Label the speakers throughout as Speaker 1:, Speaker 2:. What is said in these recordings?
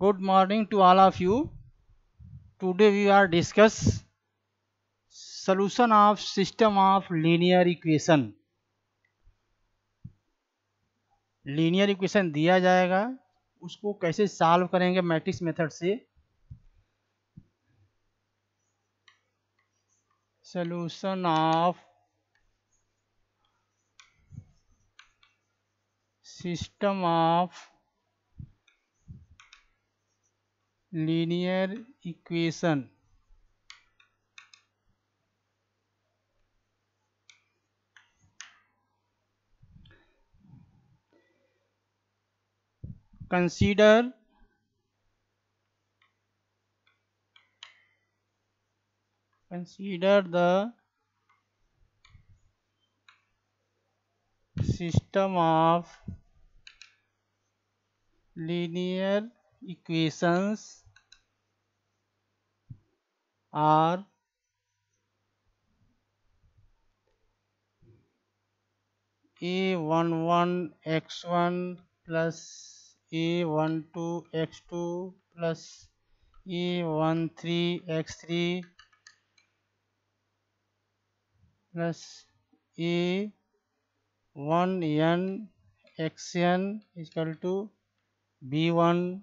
Speaker 1: Good morning to all of you. Today we are discuss solution of system of linear equation. Linear equation दिया जाएगा, उसको कैसे solve करेंगे matrix method से. Solution of system of linear equation. Consider the system of linear equations are a11 x1 plus a12 x2 plus a13 x3 plus a1n xn is equal to b1,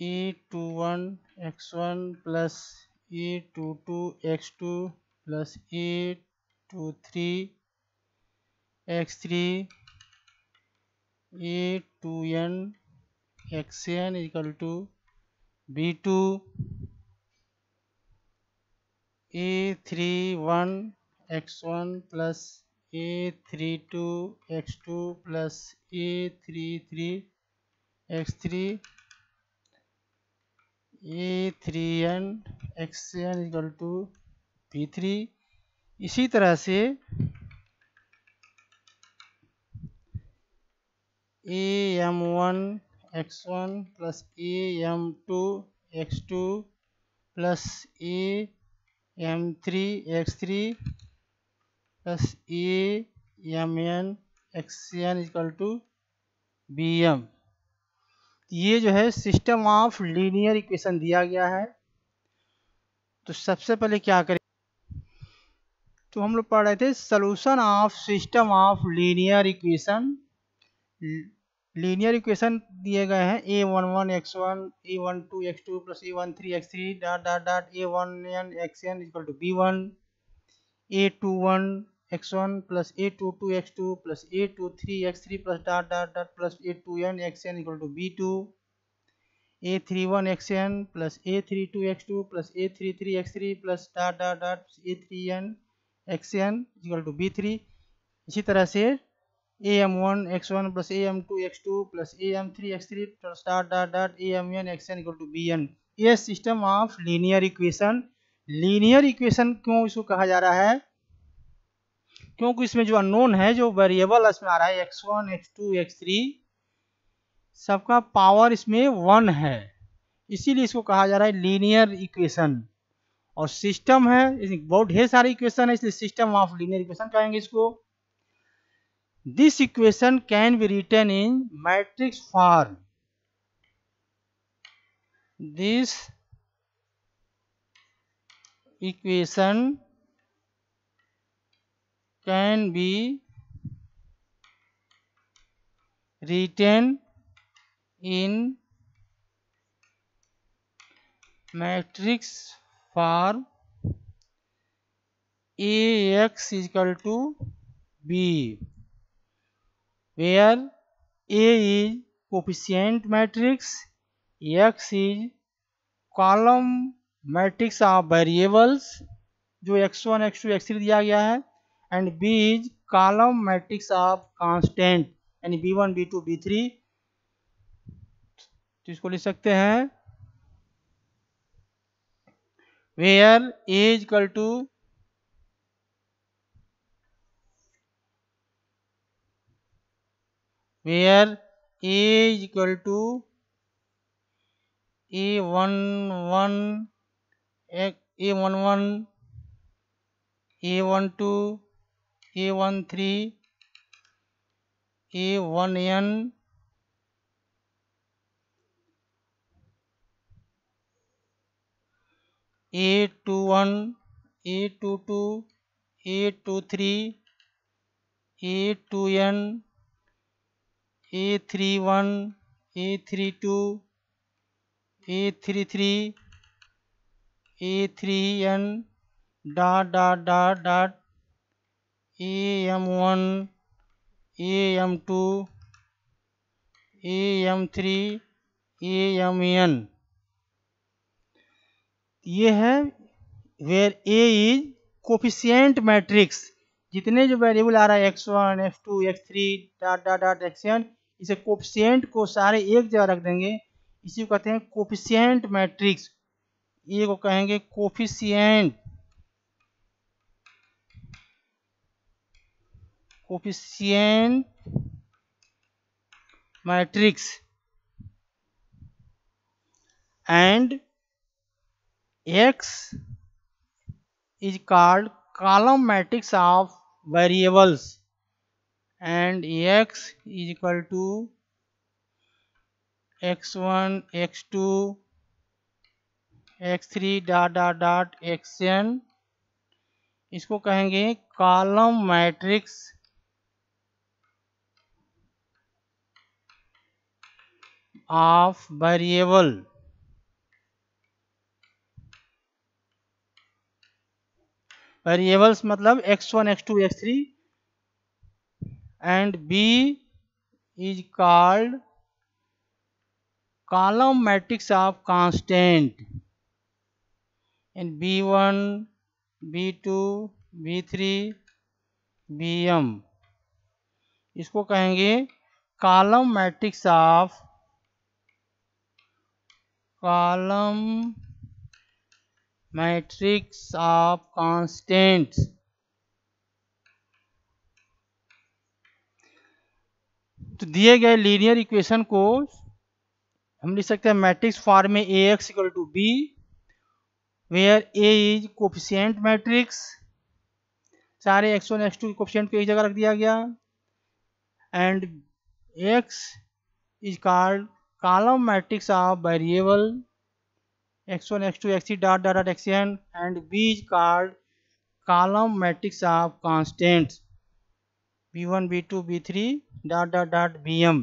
Speaker 1: a21 x1 plus a22 x2 plus a23 x3 a2n xn is equal to b2, a31 x1 plus a32 x2 plus a33 x3 a3n xn equal to b3. इसी तरह से am1 x1 plus am2 x2 plus am3 x3 plus amn xn equal to bm. ये जो है system of linear equation दिया गया है. तो सबसे पहले क्या करें, तो हम लोग पढ़ रहे थे solution of system of linear equation. Linear equation दिए गए हैं a11 x1 a12 x2 plus a13 x3 dot dot dot a1n xn equal to b1, a21 x1 plus a22 x2 plus a23 x3 plus dot dot dot plus a2n xn equal to b2, a31 xn plus a32 x2 plus a33 x3 plus dot dot dot a3n xn equal to b3. इसी तरह से am1 x1 plus am2 x2 plus am3 x3 plus dot dot dot amn xn equal to bn. ये system of linear equation. Linear equation क्यों इसको कहा जा रहा है, क्योंकि इसमें जो अननोन है, जो वेरिएबल इसमें आ रहा है x1 x2 x3, सबका पावर इसमें 1 है, इसीलिए इसको कहा जा रहा है लीनियर इक्वेशन. और सिस्टम है, बहुत ढेर सारे इक्वेशन है, इसलिए सिस्टम ऑफ लीनियर इक्वेशन कहेंगे इसको. This equation can be written in matrix form. This equation can be written in matrix form. Ax is equal to b, where A is coefficient matrix, X is column matrix of variables जो x1 x2 x3 दिया गया है, and B is column matrix of constant यानी b1 b2 b3. तो इसको लिख सकते हैं where A is equal to where A is equal to a11 a12 a12 a13 a1n A21, A22, A23, A2n, A31, A32, A33, A3n dot dot dot dot AM1, AM2, AM3, AMN। ये है where A is coefficient matrix. जितने जो variable आ रहा है x1, x2, x3 dot dot dot xn, इसे coefficient को सारे एक जगह रख देंगे, इसी को कहते हैं कोफिशिएंट मैट्रिक्स। ये को कहेंगे coefficient matrix and x is called column matrix of variables and x is equal to x1, x2, x3 dot dot dot xn। इसको कहेंगे column matrix of variable. Variables मतलब x1, x2, x3 and b is called column matrix of constant and b1, b2, b3, bm। इसको कहेंगे column matrix of constants. तो दिए गए linear equation को हम लिख सकते हैं मैट्रिक्स फॉर्म में ax equal to b where a is coefficient matrix. सारे x1, x2 के कोफिशिएंट को एक जगह रख दिया गया and x is called column matrix of variable x1, x2, x3 dot dot dot xn and b is called column matrix of constants b1, b2, b3 dot dot dot bm।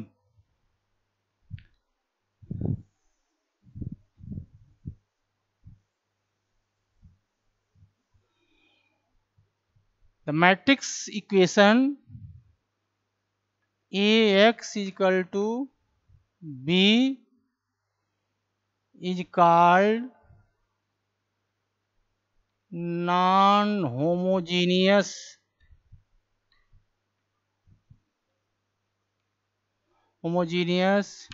Speaker 1: The matrix equation ax is equal to b is called non-homogeneous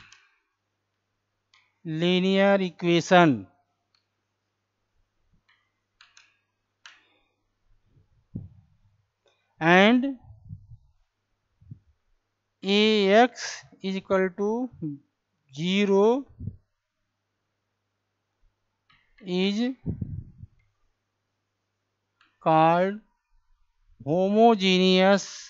Speaker 1: linear equation and ax is equal to 0 is called homogeneous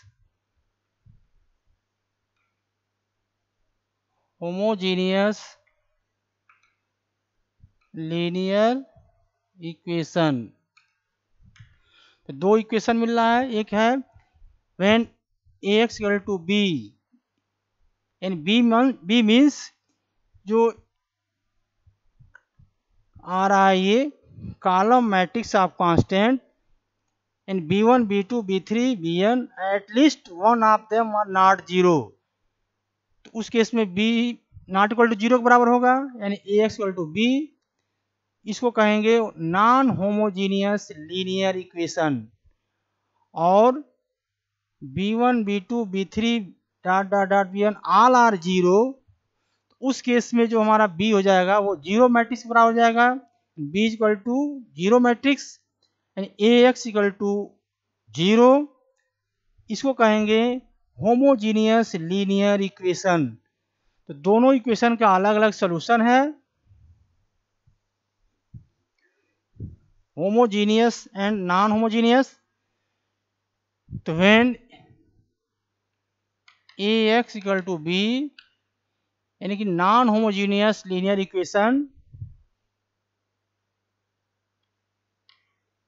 Speaker 1: linear equation। तो दो equation मिल रहा है, एक है when ax equal to b and b means जो आ रहा है ये column matrix of constant and b1, b2, b3, bn at least one of them are not zero. तो उस केस में b not equal to zero के बराबर होगा यानी ax इक्वल टू b। इसको कहेंगे नॉन होमोजीनियस लीनियर इक्वेशन। और b1, b2, b3 dot dot dot bn all are zero. उस केस में जो हमारा b हो जाएगा वो जीरो मैट्रिक्स बराबर हो जाएगा b equal to zero matrix यानी ax इक्वल टू जीरो। इसको कहेंगे होमोजीनियस लीनियर इक्वेशन। तो दोनों इक्वेशन का अलग अलग सॉल्यूशन है, होमोजीनियस एंड नॉन होमोजीनियस। तो when ax equal to b यानी कि non homogeneous linear equation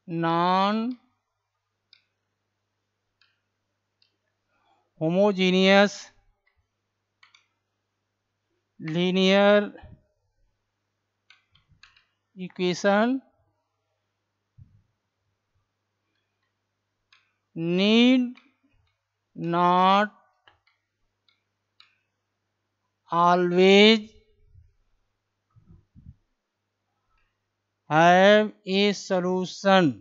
Speaker 1: non homogeneous linear equation need not always have a solution।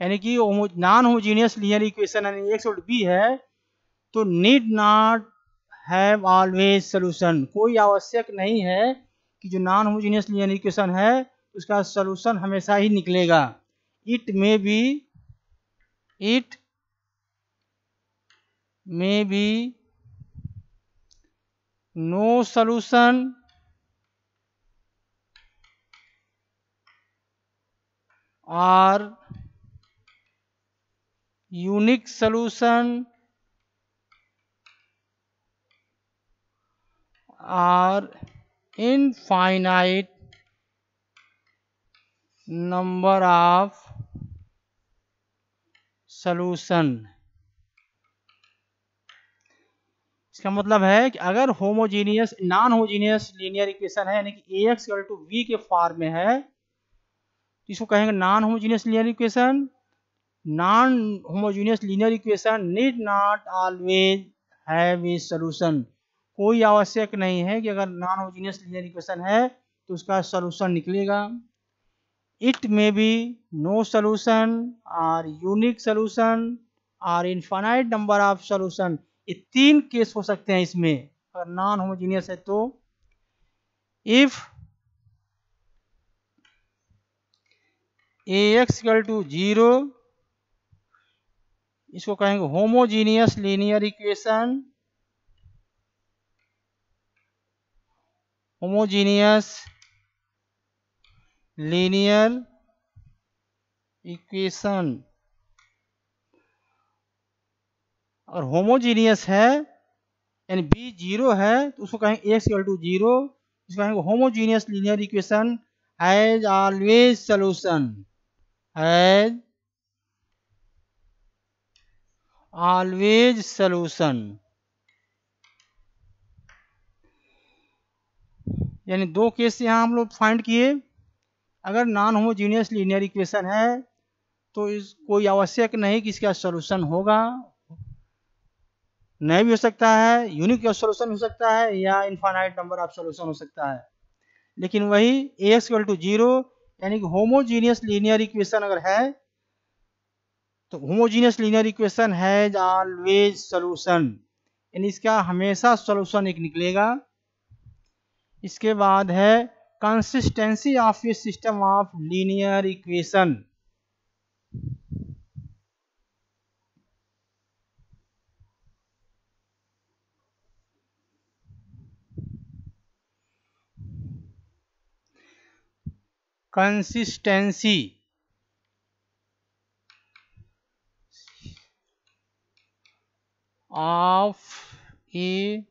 Speaker 1: यानी कि नॉन होमोजीनियस लीनियर इक्वेशन यानी एक्स और बी है तो need not have always solution, कोई आवश्यक नहीं है कि जो नॉन होमोजीनियस लीनियर इक्वेशन है उसका सोल्यूशन हमेशा ही निकलेगा। It may be no solution और यूनिक सोल्यूशन और इनफाइनाइट नंबर ऑफ सोल्यूशन। इसका मतलब है कि अगर homogeneous non homogeneous linear equation है यानी कि ax इक्वल टू b के फॉर्म में है तो इसको कहेंगे non homogeneous linear equation. Non homogeneous linear equation need not always have a solution, कोई आवश्यक नहीं है कि अगर नॉन होमोजीनियस लीनियर इक्वेशन है तो उसका सॉल्यूशन निकलेगा। It may be no solution और यूनिक सॉल्यूशन और इनफाइनाइट नंबर ऑफ सॉल्यूशन, ये तीन केस हो सकते हैं इसमें अगर नॉन होमोजीनियस है तो। इफ ax इक्वल टू 0 इसको कहेंगे homogeneous linear equation, homogeneous linear equation. और होमोजीनियस है यानी b 0 है तो उसको कहेंगे x इक्वल टू 0, इसको कहेंगे homogeneous linear equation has always solution, has always solution. यानी दो केस यहाँ हम लोग फाइंड किए। अगर नॉन होमोजीनियस लीनियर इक्वेशन है तो इस कोई आवश्यक नहीं कि इसका सॉल्यूशन होगा, नहीं भी हो सकता है, यूनिक सॉल्यूशन हो सकता है या इनफाइनाइट नंबर ऑफ सॉल्यूशन हो सकता है। लेकिन वही ax इक्वल टू 0 यानी कि होमोजीनियस लीनियर इक्वेशन अगर है तो homogeneous linear equation has always solution, यानी इसका हमेशा सॉल्यूशन एक निकलेगा। इसके बाद है consistency of A system of linear equation. Consistency of A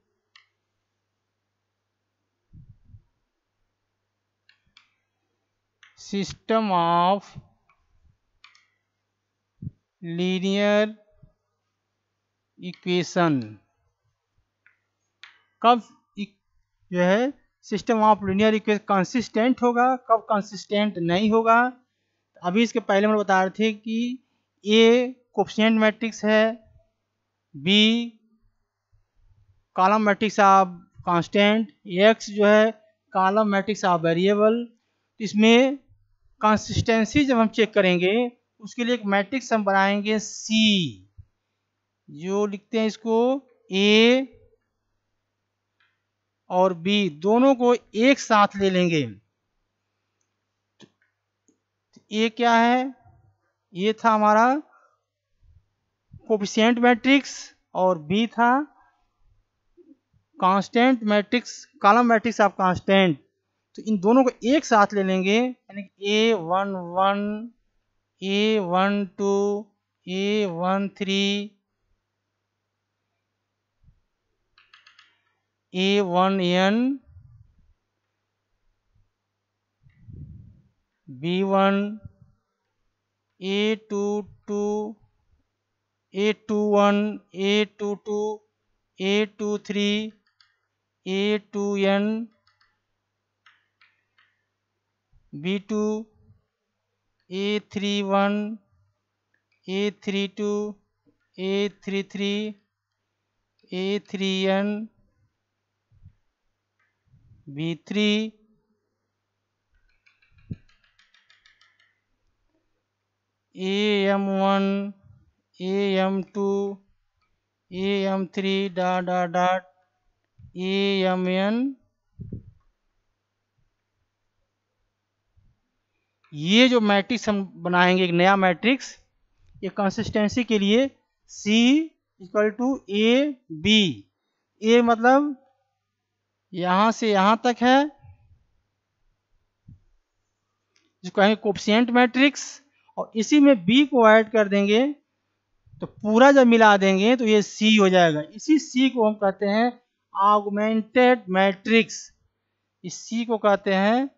Speaker 1: system of linear equation. कब जो है system of linear equation consistent होगा, कब कंसिस्टेंट नहीं होगा। अभी इसके पहले हम बता रहे थे कि ए कोफिशिएंट मैट्रिक्स है, B column matrix of constant, X जो है कॉलम मैट्रिक्स ऑफ वेरिएबल। इसमें कंसिस्टेंसी जब हम चेक करेंगे उसके लिए एक मैट्रिक्स हम बनाएंगे सी, जो लिखते हैं इसको ए और बी दोनों को एक साथ ले लेंगे। ए क्या है, ये था हमारा कोफिशिएंट मैट्रिक्स और बी था constant matrix, column matrix of constant. तो इन दोनों को एक साथ ले लेंगे यानी A11 A12 A13 A1n B1 A22 A21 A22 A23 A2n B2 A31 A32 A33 A3n B3 AM1 AM2 AM3 dot AMN। ये जो मैट्रिक्स हम बनाएंगे एक नया मैट्रिक्स, ये कंसिस्टेंसी के लिए C equal to A B. A मतलब यहां से यहां तक है, जिसको कहेंगे कोफिशिएंट मैट्रिक्स, और इसी में B को ऐड कर देंगे तो पूरा जब मिला देंगे तो ये C हो जाएगा। इसी C को हम कहते हैं ऑगमेंटेड मैट्रिक्स। इस C को कहते हैं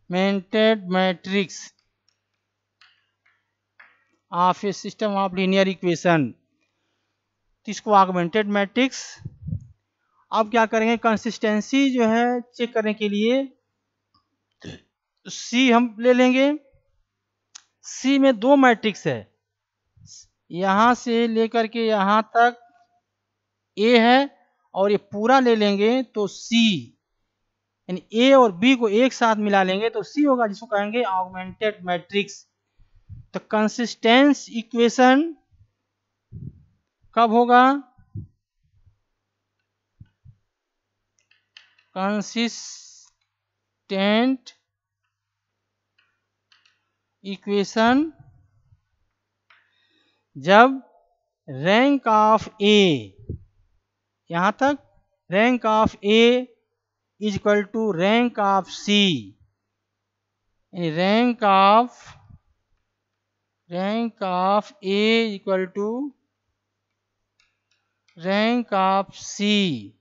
Speaker 1: augmented matrix of A system of linear equation. तो इसको ऑगमेंटेड मैट्रिक्स। अब क्या करेंगे, कंसिस्टेंसी जो है चेक करने के लिए तो C हम ले लेंगे। C में दो मैट्रिक्स है, यहां से लेकर के यहां तक A है, और ये पूरा ले लेंगे तो C, यानी A और B को एक साथ मिला लेंगे तो C होगा, जिसको कहेंगे ऑगमेंटेड मैट्रिक्स। तो कंसिस्टेंस इक्वेशन कब होगा, कंसिस्टेंट इक्वेशन जब रैंक ऑफ ए, यहां तक rank of A is equal to rank of C, यानी rank of A equal to rank of C.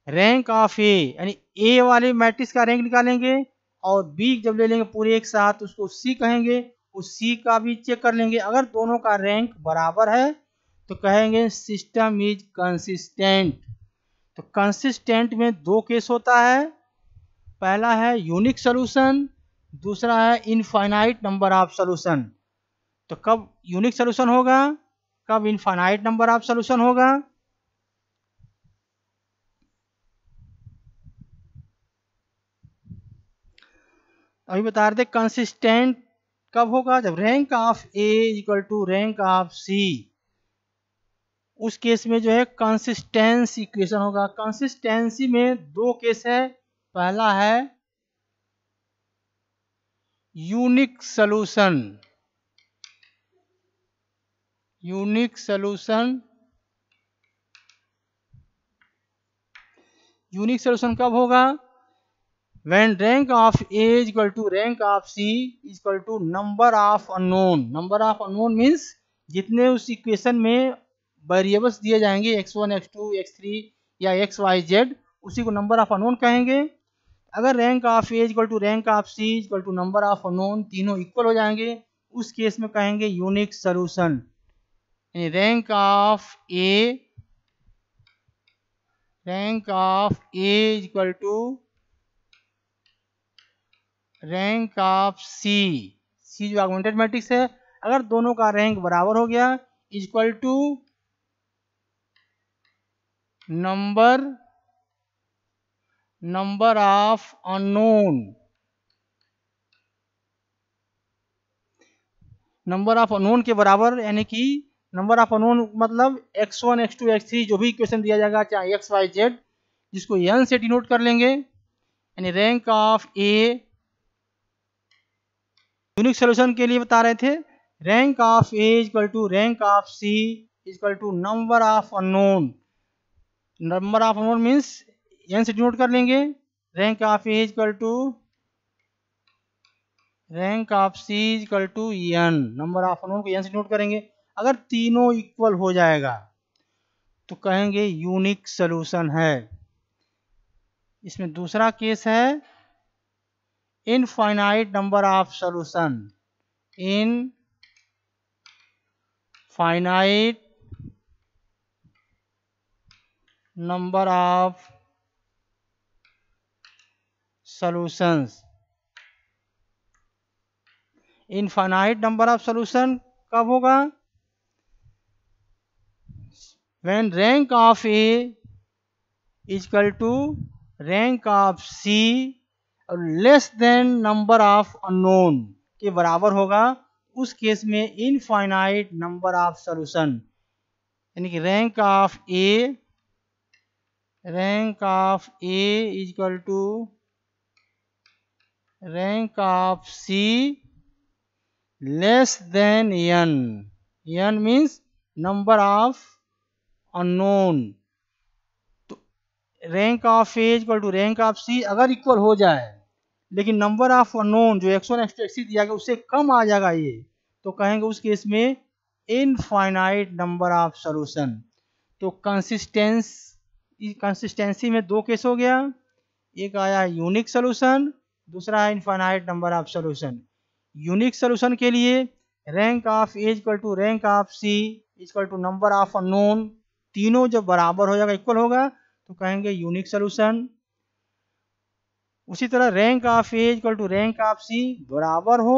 Speaker 1: Rank of A यानी ए वाले मैट्रिक्स का रैंक निकालेंगे, और बी जब ले लेंगे पूरे एक साथ उसको सी कहेंगे, उस सी का भी चेक कर लेंगे। अगर दोनों का रैंक बराबर है तो कहेंगे सिस्टम इज कंसिस्टेंट। तो कंसिस्टेंट में दो केस होता है, पहला है यूनिक सॉल्यूशन, दूसरा है इनफाइनाइट नंबर ऑफ सॉल्यूशन। तो कब यूनिक सॉल्यूशन होगा, कब इनफाइनाइट नंबर ऑफ सॉल्यूशन होगा। अभी बता रहे थे कंसिस्टेंट कब होगा, जब rank of A equal to rank of C, उस केस में जो है कंसिस्टेंस इक्वेशन होगा। कंसिस्टेंसी में दो केस है, पहला है यूनिक सॉल्यूशन। यूनिक सॉल्यूशन कब होगा, when rank of A is equal to rank of C is equal to number of unknown। number of unknown means जितने उस इक्वेशन में वेरिएबल्स दिए जाएंगे x1 x2 x3 या xyz, उसी को नंबर ऑफ अननोन कहेंगे। अगर rank of A equal to rank of C equal to number of unknown, तीनों इक्वल हो जाएंगे, उस केस में कहेंगे यूनिक सॉल्यूशन। यानी rank of A equal to rank of C. C जो ऑगमेंटेड मैट्रिक्स है, अगर दोनों का रैंक बराबर हो गया, equal to number of unknown. Number of unknown के बराबर, यानी कि नंबर ऑफ अननोन मतलब x1 x2 x3 जो भी इक्वेशन दिया जाएगा, चाहे x y z, जिसको n से डिनोट कर लेंगे। यानी rank of A, unique solution के लिए बता रहे थे, rank of A equal to rank of C equal to number of unknown. Number of unknown means n से डिनोट कर लेंगे, rank of A equal to rank of C equal to n। Number of unknown को n से denote करेंगे। अगर तीनों equal हो जाएगा तो कहेंगे यूनिक सॉल्यूशन है। इसमें दूसरा केस है infinite number of solution, infinite number of solutions. Infinite number of solution कब होगा? when rank of A is equal to rank of C और less than number of unknown के बराबर होगा, उस केस में इनफाइनाइट नंबर ऑफ सॉल्यूशन, यानी कि rank of A is equal to rank of C less than n। n means number of unknown. तो rank of A equal to rank of C अगर equal हो जाए, लेकिन number of unknown जो x1 x2 x3 दिया गया उससे कम आ जाएगा ये, तो कहेंगे उस केस में इनफाइनाइट नंबर ऑफ सॉल्यूशन। तो कंसिस्टेंसी में दो केस हो गया, एक आया यूनिक सॉल्यूशन, दूसरा है infinite number of solution. Unique solution के लिए rank of A equal to rank of C equal to number of unknown, तीनों जब बराबर हो जाएगा, इक्वल होगा, तो कहेंगे यूनिक सॉल्यूशन। उसी तरह rank of A equal to rank of C बराबर हो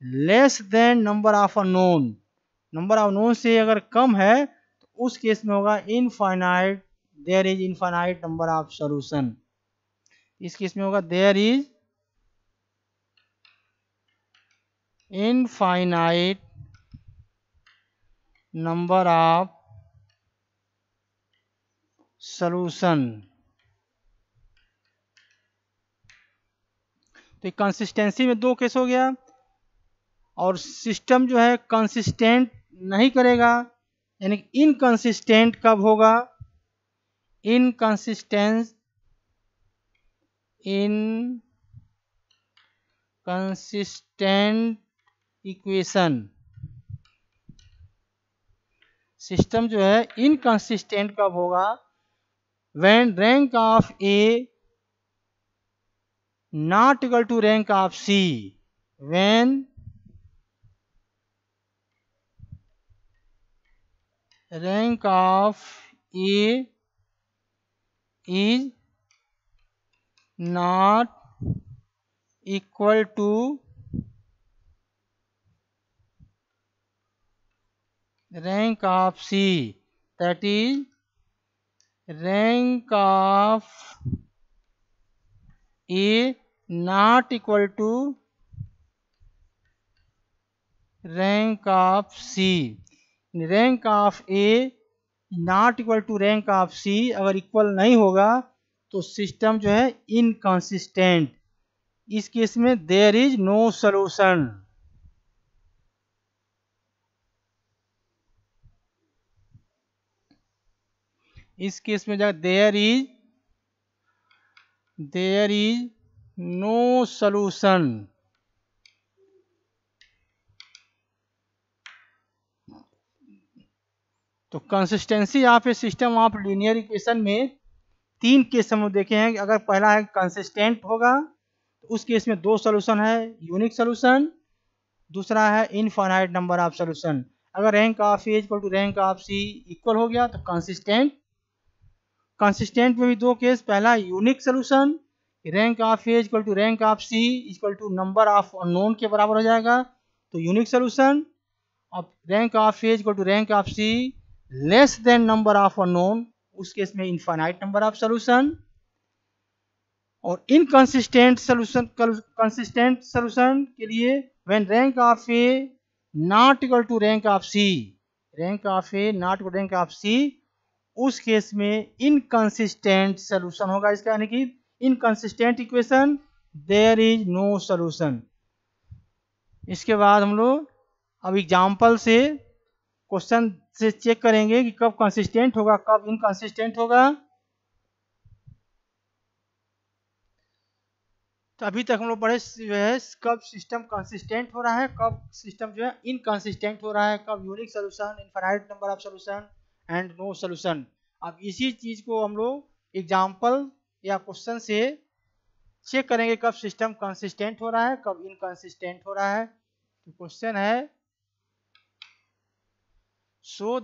Speaker 1: less than number of unknown, number of known से अगर कम है तो उस केस में होगा infinite, there is infinite number of solution. इस केस में होगा there is infinite number of solution. तो कंसिस्टेंसी में दो केस हो गया, और सिस्टम जो है कंसिस्टेंट नहीं करेगा, यानी इनकंसिस्टेंट कब होगा? इनकंसिस्टेंट इक्वेशन, सिस्टम जो है इनकंसिस्टेंट कब होगा? When rank of A not equal to rank of C, when rank of A is not equal to rank of C, that is rank of A not equal to rank of C। Rank of A not equal to rank of C अगर equal नहीं होगा तो system जो है inconsistent, इस case में there is no solution. इस case में जाकर देयर इज नो सॉल्यूशन। तो consistency of A system of linear equation में तीन केस हम देखे हैं। अगर पहला है कंसिस्टेंट होगा तो उस केस में दो सॉल्यूशन है, यूनिक सॉल्यूशन, दूसरा है इनफाइनाइट नंबर ऑफ सॉल्यूशन। अगर rank of A equal to rank of C equal हो गया तो कंसिस्टेंट। कंसिस्टेंट में भी दो केस, पहला unique solution, rank of A equal to rank of C equal to number of unknown के बराबर हो जाएगा तो यूनिक सॉल्यूशन। अब rank of A equal to rank of C less than number of unknown, उस case में infinite number of solution. और inconsistent solution, consistent solution के लिए when rank of A not equal to rank of C, rank of A not equal to rank of C, उस case में inconsistent solution होगा इसका, यानी कि inconsistent equation, there is no solution. इसके बाद हम लोग अब एग्जाम्पल से क्वेश्चन से चेक करेंगे कि कब कंसिस्टेंट होगा कब इनकंसिस्टेंट होगा। तो अभी तक हम लोग पढ़े जो है कब सिस्टम कंसिस्टेंट हो रहा है, कब सिस्टम जो है इनकंसिस्टेंट हो रहा है, कब unique solution, infinite number of solution and no solution. अब इसी चीज को हम लोग एग्जाम्पल या क्वेश्चन से चेक करेंगे कब सिस्टम कंसिस्टेंट हो रहा है, कब इनकंसिस्टेंट हो रहा है। तो क्वेश्चन है so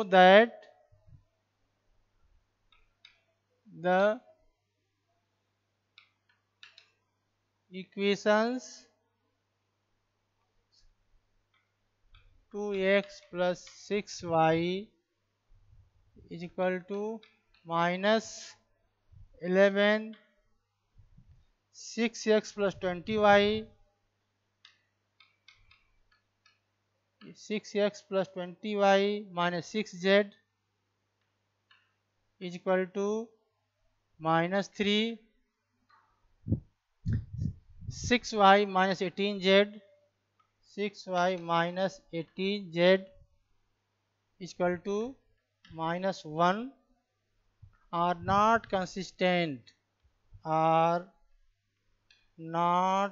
Speaker 1: that the equations 2x plus 6y is equal to minus 11 6x plus 20y 6x plus 20y minus 6z is equal to minus 3 6y minus 18z 6y minus 18z is equal to minus 1 are not consistent, are not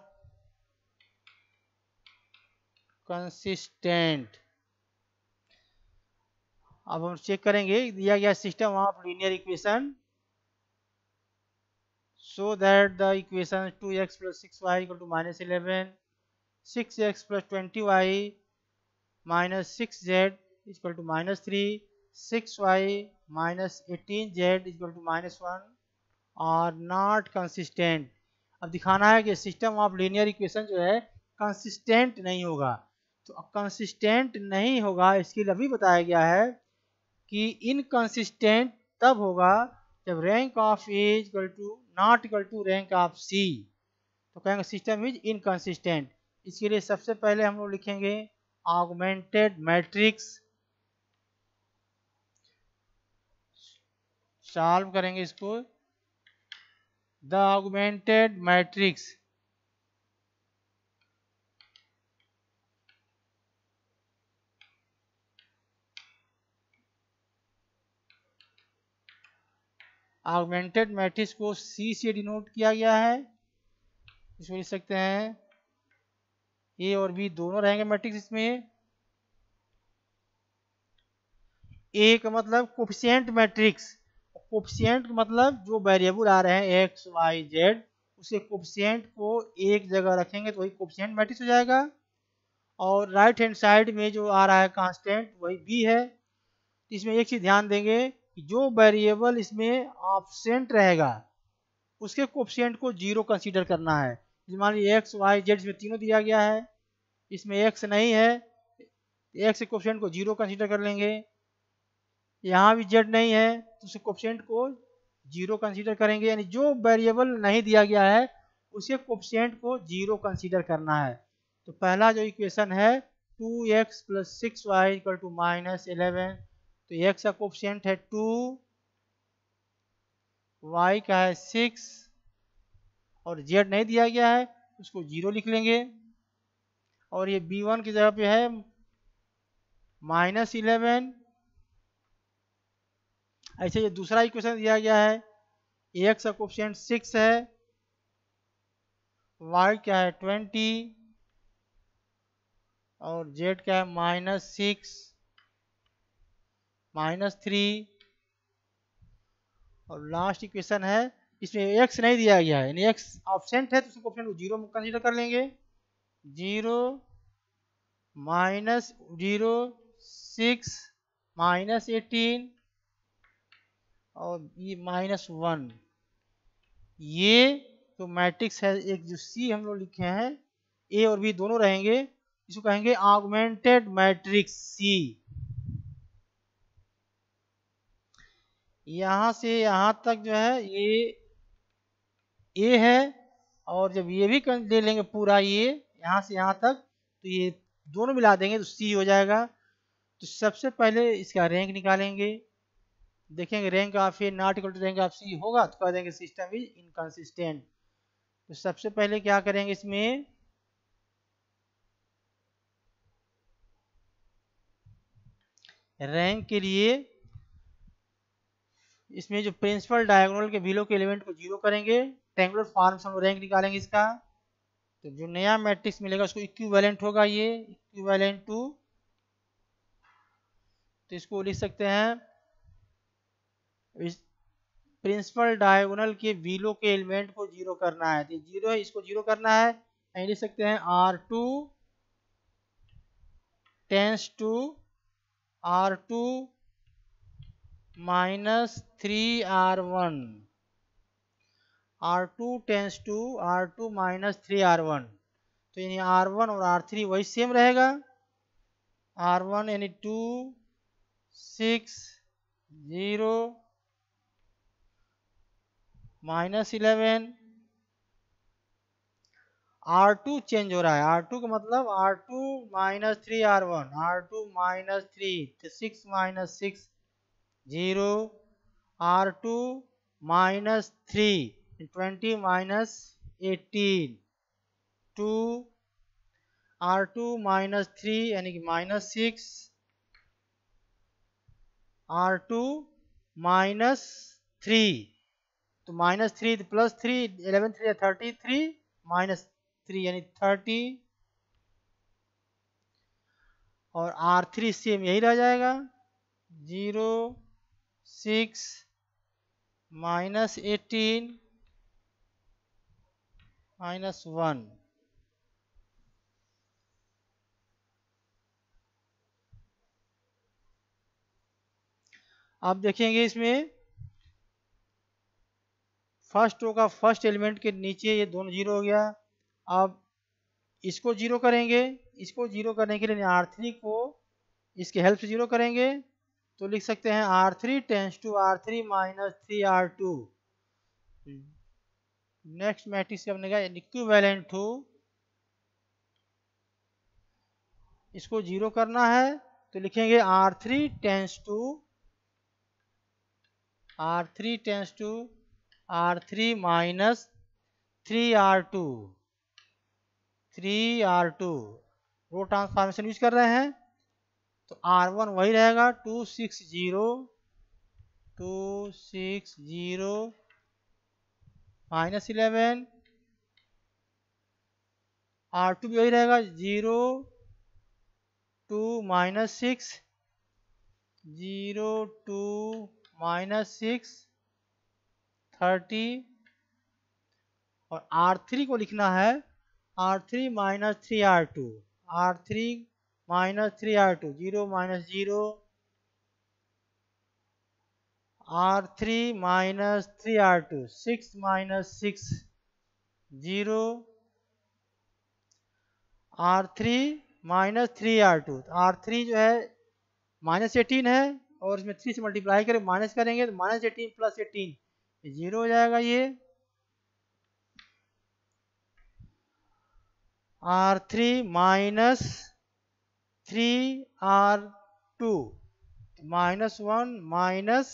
Speaker 1: consistent। अब हम check करेंगे दिया गया system of linear equation so that the equation 2x plus 6y equal to minus 11 6x plus 20y minus 6z is equal to minus 3 6y minus 18z is equal to minus 1 are not consistent। अब दिखाना है कि system of linear equation जो है consistent नहीं होगा। तो consistent नहीं होगा इसके लिए अभी बताया गया है कि इनकंसिस्टेंट तब होगा जब rank of A equal to not equal to rank of C. तो कहेंगे सिस्टम इज इनकंसिस्टेंट। इसके लिए सबसे पहले हम लोग लिखेंगे ऑगमेंटेड मैट्रिक्स, सॉल्व करेंगे इसको। The augmented matrix augmented matrix को सी से डिनोट किया गया है। इसको लिख सकते हैं ए और बी दोनों रहेंगे मैट्रिक्स इसमें। ए का मतलब कोफिशिएंट मैट्रिक्स, कोफिशिएंट मतलब जो वेरिएबल आ रहे हैं एक्स वाई जेड उसके कोफिशिएंट को एक जगह रखेंगे तो वही कोफिशिएंट मैट्रिक्स हो जाएगा। और राइट हैंड साइड में जो आ रहा है कांस्टेंट वही बी है। इसमें एक चीज ध्यान देंगे कि जो वेरिएबल इसमें ऑब्सेंट रहेगा उसके कोफिशिएंट को जीरो कंसीडर करना है। मान लीजिए एक्स वाई जेड इसमें तीनों दिया गया है, इसमें एक्स नहीं है, एक्स के कोफिशिएंट को जीरो कंसीडर कर लेंगे। यहाँ भी जेड नहीं है तो उसके कोफिशिएंट को जीरो कंसीडर करेंगे। यानी जो वेरिएबल नहीं दिया गया है उसके कोफिशिएंट को जीरो कंसीडर करना है। तो पहला जो इक्वेशन है 2x plus 6y equal to minus 11, तो x का कोफिशिएंट है 2, y का है 6 और z नहीं दिया गया है उसको जीरो लिख लेंगे। और ये b1 की जगह पे है माइनस 11। ऐसे ये दूसरा इक्वेशन दिया गया है x का कोफिशिएंट 6 है, y क्या है 20 और z क्या है माइनस 6 माइनस 3। और लास्ट इक्वेशन है इसमें x नहीं दिया गया है यानी x ऑब्सेंट है तो उसको कोफिशिएंट को जीरो कंसीडर कर लेंगे। 0 माइनस 0 6 माइनस 18 और ये माइनस 1। ये तो मैट्रिक्स है एक जो सी हम लोग लिखे हैं ए और बी दोनों रहेंगे, इसको कहेंगे ऑगमेंटेड मैट्रिक्स सी। यहां से यहां तक जो है ये ए है और जब ये भी ले लेंगे पूरा ये यहां से यहां तक तो ये दोनों मिला देंगे तो सी हो जाएगा। तो सबसे पहले इसका रैंक निकालेंगे, देखेंगे rank of A not equal to rank of C होगा तो कह देंगे सिस्टम इज इनकंसिस्टेंट। तो सबसे पहले क्या करेंगे इसमें रैंक के लिए इसमें जो प्रिंसिपल डायगोनल के बिलो के एलिमेंट को जीरो करेंगे, ट्रायंगुलर फॉर्म से हम रैंक निकालेंगे इसका। तो जो नया मैट्रिक्स मिलेगा उसको इक्विवेलेंट होगा, ये इक्विवेलेंट टू तो इसको लिख सकते हैं इस प्रिंसिपल डायगोनल के बिलो के एलिमेंट को जीरो करना है, तो जीरो है, इसको जीरो करना है। यही लिख सकते हैं R2 tends to R2 minus 3R1, R2 tends to R2 minus 3R1, तो यानी R1 और R3 वही सेम रहेगा। R1 यानी 2 6 0 माइनस 11, R2 चेंज हो रहा है, R2 का मतलब R2 minus 3R1, R2 minus 3, तो 6 minus 6 0, R2 minus 3, 20 minus 18 2, R2 minus 3 यानी कि माइनस 6, R2 माइनस 3, तो माइनस 3 प्लस 3, 11 3 33 माइनस 3 यानी 30, और R3 सेम यही रह जाएगा 0 6 माइनस 18 माइनस 1। अब देखेंगे इसमें फर्स्ट रो का फर्स्ट एलिमेंट के नीचे ये दोनों जीरो हो गया। अब इसको जीरो करेंगे, इसको जीरो करने के लिए R3 को इसके हेल्प से जीरो करेंगे, तो लिख सकते हैं R3 tends to R3 minus 3R2। Next matrix का बनेगा इक्विवेलेंट टू, इसको जीरो करना है तो लिखेंगे R3 tends to R3 minus 3R2, 3R2 row transformation use कर रहे हैं, तो R1 वही रहेगा 260 माइनस 11, R2 भी वही रहेगा 0 2 माइनस 6 0 2 माइनस 6 30, और R3 को लिखना है R3 minus 3R2, R3 minus 3R2 0 minus 0, R3 minus 3R2 6 minus 6 0, R3 minus 3R2, R3 जो है माइनस 18 है और इसमें 3 से मल्टीप्लाई करें माइनस करेंगे तो माइनस 18 प्लस 18 जीरो हो जाएगा ये। R3 minus 3R2 minus 1 minus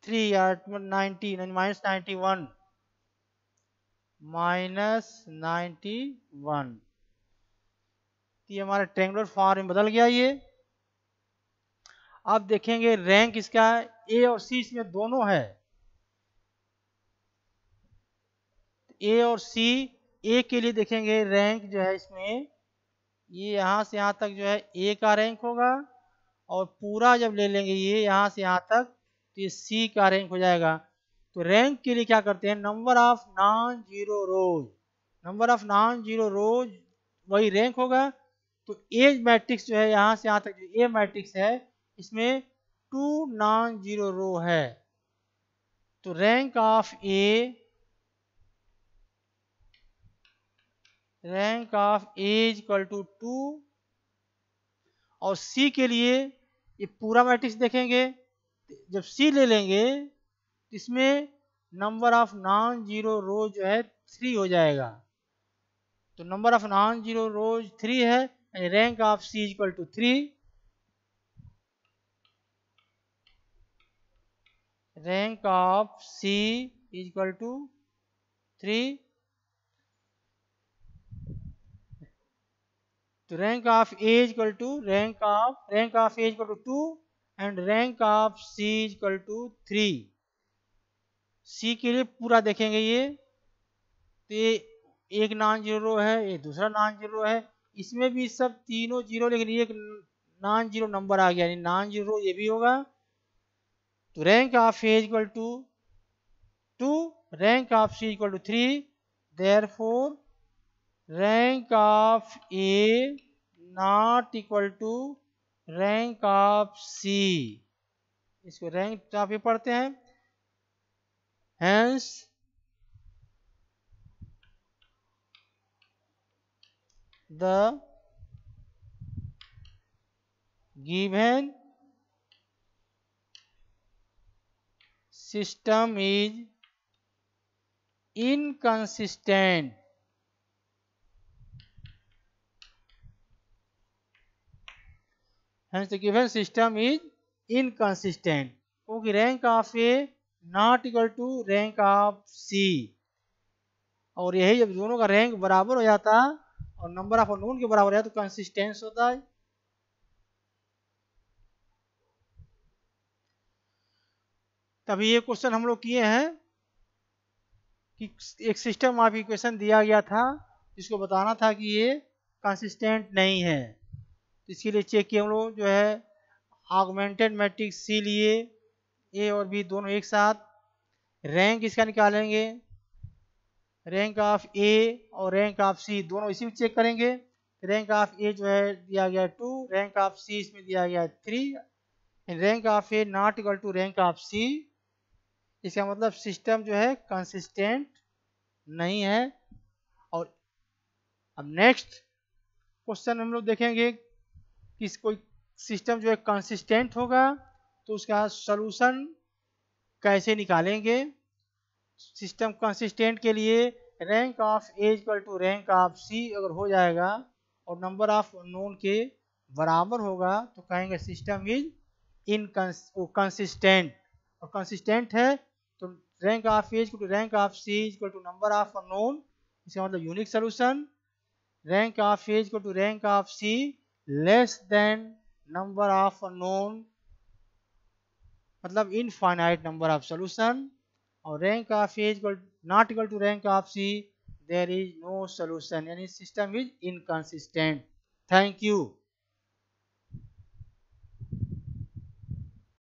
Speaker 1: 3R2 90 minus 91 minus 91, ये हमारा ट्रायंगुलर फॉर्म में बदल गया ये। अब देखेंगे रैंक इसका ए और सी इसमें दोनों है, ए और सी, ए के लिए देखेंगे रैंक जो है इसमें ये यहाँ से यहाँ तक जो है ए का रैंक होगा, और पूरा जब ले लेंगे ये यहाँ से यहाँ तक तो ये सी का रैंक हो जाएगा। तो रैंक के लिए क्या करते हैं, number of non zero rose, number of non zero रोज वही रैंक होगा। तो ए मैट्रिक्स जो है यहाँ से यहाँ तक जो ए मैट्रिक्स है इसमें 2 नॉन जीरो रो है, तो rank of A is equal to 2, और सी के लिए ये पूरा मैट्रिक्स देखेंगे, जब सी ले लेंगे इसमें number of non zero row जो है 3 हो जाएगा, तो number of non zero rows 3 है, rank of C is equal to 3, rank of C is equal to 3, तो rank of A is equal to rank of A is equal to 2 and rank of C is equal to 3। C के लिए पूरा देखेंगे ये, तो ये एक non zero है, ये दूसरा नॉन जीरो है, इसमें भी सब तीनों जीरो, लेकिन एक नॉन जीरो नंबर आ गया, यानी नॉन जीरो ये भी होगा। तो rank of A equal to 2, rank of C equal to 3, therefore rank of A not equal to rank of C. इसको रैंक ऑफ ए पढ़ते हैं। Hence the given system is inconsistent. Hence the given system is inconsistent. क्योंकि rank of A not equal to rank of C, और यही जब दोनों का rank बराबर हो जाता और नंबर ऑफ अननोन के बराबर है तो कंसिस्टेंस होता है। तभी ये क्वेश्चन हम लोग किए हैं कि एक सिस्टम ऑफ इक्वेशन दिया गया था जिसको बताना था कि ये कंसिस्टेंट नहीं है। इसके लिए चेक किए हम लोग जो है ऑगमेंटेड मैट्रिक्स सी लिए, ए और बी दोनों एक साथ। रैंक इसका निकालेंगे, रैंक ऑफ ए और रैंक ऑफ सी दोनों इसी में चेक करेंगे। रैंक ऑफ ए जो है दिया गया 2, रैंक ऑफ सी इसमें दिया गया 3, rank of A not equal to rank of C. इसका मतलब सिस्टम जो है कंसिस्टेंट नहीं है। और अब नेक्स्ट क्वेश्चन हम लोग देखेंगे कि कोई सिस्टम जो है कंसिस्टेंट होगा तो उसका सॉल्यूशन कैसे निकालेंगे। सिस्टम कंसिस्टेंट के लिए rank of A equal to rank of C अगर हो जाएगा और नंबर ऑफ नोन के बराबर होगा तो कहेंगे सिस्टम इज इनकंसिस्टेंट। और कंसिस्टेंट है तो rank of A equal to rank of C equal to number of known, इसका मतलब unique solution. Rank of A equal to rank of C less than number of known, मतलब infinite number of solution. और rank of A equal not equal to rank of C, there is no solution, यानी system is inconsistent. Thank you.